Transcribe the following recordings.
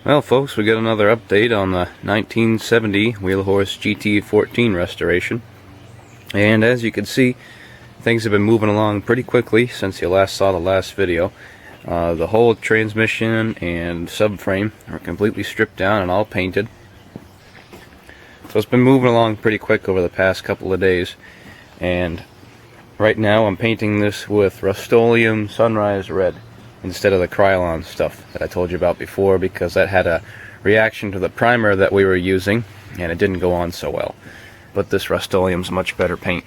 Well, folks, we got another update on the 1970 Wheelhorse GT-14 restoration. And as you can see, things have been moving along pretty quickly since you last saw the last video. The whole transmission and subframe are completely stripped down and all painted. So it's been moving along pretty quick over the past couple of days. And right now I'm painting this with Rust-Oleum Sunrise Red instead of the Krylon stuff that I told you about before, because that had a reaction to the primer that we were using and it didn't go on so well. But this Rust-Oleum's much better paint.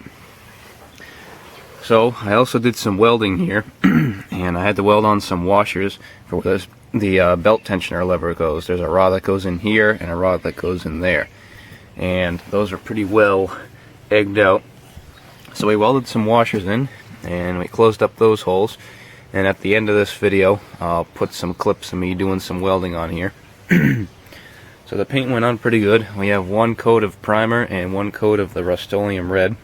So I also did some welding here and I had to weld on some washers for where the belt tensioner lever goes. There's a rod that goes in here and a rod that goes in there, and those are pretty well egged out. So we welded some washers in and we closed up those holes. And at the end of this video, I'll put some clips of me doing some welding on here. So the paint went on pretty good. We have one coat of primer and one coat of the Rust-Oleum Red.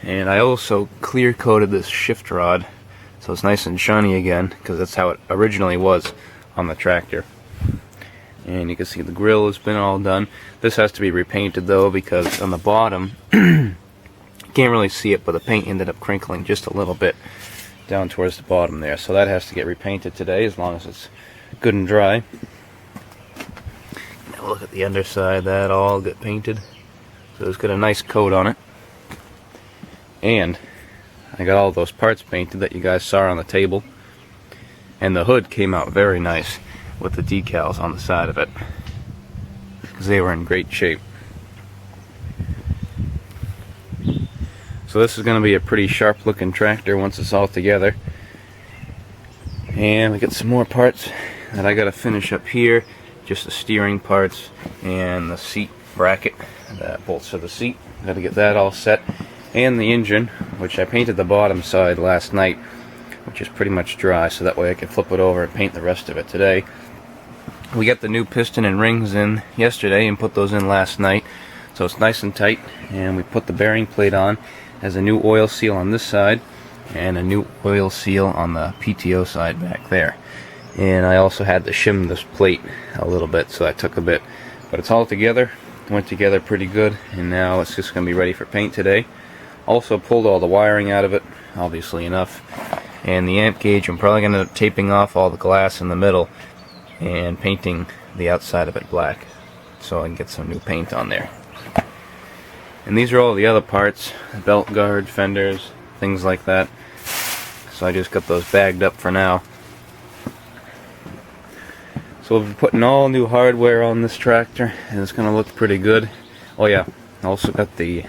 And I also clear coated this shift rod so it's nice and shiny again, because that's how it originally was on the tractor. And you can see the grill has been all done. This has to be repainted though, because on the bottom can't really see it, but the paint ended up crinkling just a little bit down towards the bottom there, so that has to get repainted today as long as it's good and dry. Now look at the underside, that all got painted, so it's got a nice coat on it. And I got all those parts painted that you guys saw on the table, and the hood came out very nice with the decals on the side of it, because they were in great shape. So this is going to be a pretty sharp looking tractor once it's all together. And we got some more parts that I got to finish up here, just the steering parts and the seat bracket that bolts to the seat. Got to get that all set, and the engine, which I painted the bottom side last night, which is pretty much dry, so that way I can flip it over and paint the rest of it today. We got the new piston and rings in yesterday and put those in last night, so it's nice and tight. And we put the bearing plate on. Has a new oil seal on this side and a new oil seal on the PTO side back there. And I also had to shim this plate a little bit, so that took a bit, but it's all together. Went together pretty good, and now it's just going to be ready for paint today. Also pulled all the wiring out of it, obviously enough, and the amp gauge I'm probably going to end up taping off all the glass in the middle and painting the outside of it black so I can get some new paint on there. And these are all the other parts, belt guard, fenders, things like that. So I just got those bagged up for now. So we'll be putting all new hardware on this tractor, and it's going to look pretty good. Oh yeah, I also got the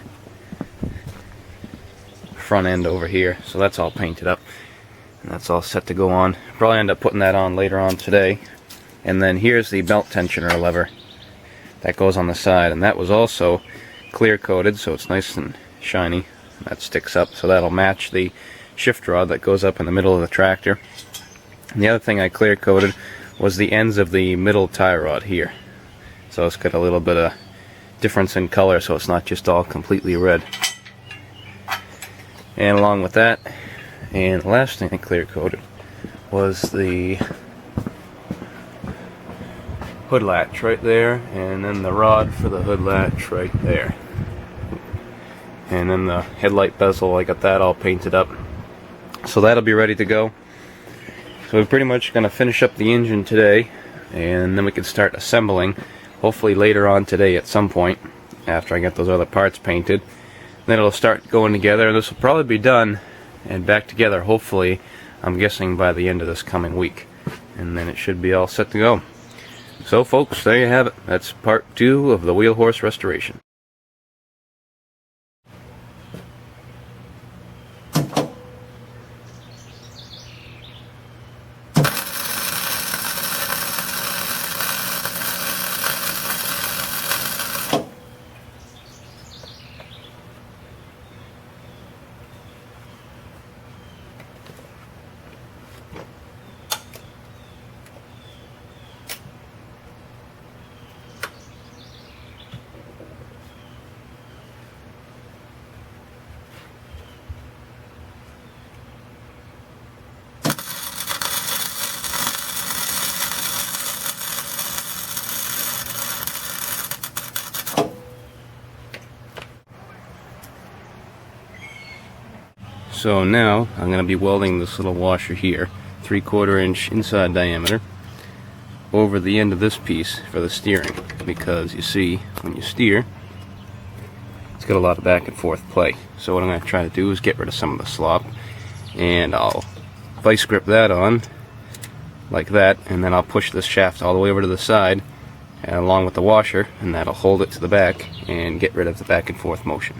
front end over here, so that's all painted up. And that's all set to go on. Probably end up putting that on later on today. And then here's the belt tensioner lever that goes on the side, and that was also clear coated, so it's nice and shiny. That sticks up, so that'll match the shift rod that goes up in the middle of the tractor. And the other thing I clear coated was the ends of the middle tie rod here, so it's got a little bit of difference in color, so it's not just all completely red. And along with that, and the last thing I clear coated was the hood latch right there, and then the rod for the hood latch right there, and then the headlight bezel, I got that all painted up, so that'll be ready to go. So we're pretty much going to finish up the engine today, and then we can start assembling hopefully later on today at some point after I get those other parts painted. Then it'll start going together, and this will probably be done and back together hopefully, I'm guessing, by the end of this coming week, and then it should be all set to go. So folks, there you have it. That's part 2 of the Wheelhorse restoration. So now I'm going to be welding this little washer here, 3/4 inch inside diameter, over the end of this piece for the steering, because you see when you steer it's got a lot of back and forth play. So what I'm going to try to do is get rid of some of the slop, and I'll vice grip that on like that, and then I'll push this shaft all the way over to the side and along with the washer, and that'll hold it to the back and get rid of the back and forth motion.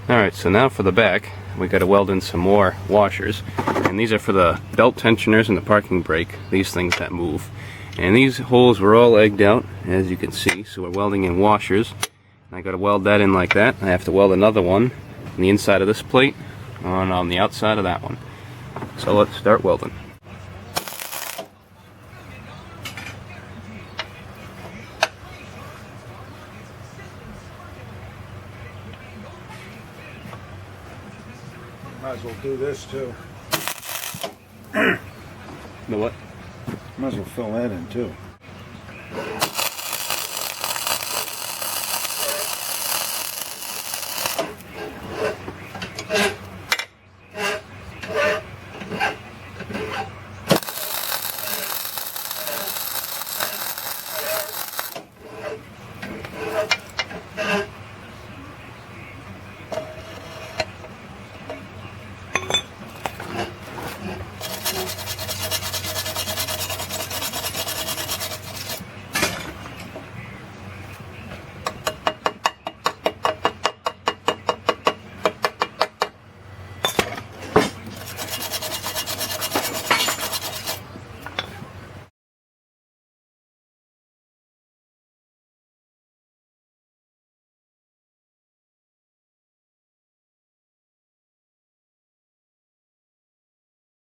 Alright, so now for the back, we got to weld in some more washers, and these are for the belt tensioners and the parking brake, these things that move. And these holes were all egged out, as you can see, so we're welding in washers. And I got to weld that in like that. I have to weld another one on the inside of this plate on the outside of that one. So let's start welding. Might as well do this too. The what? Might as well fill that in too.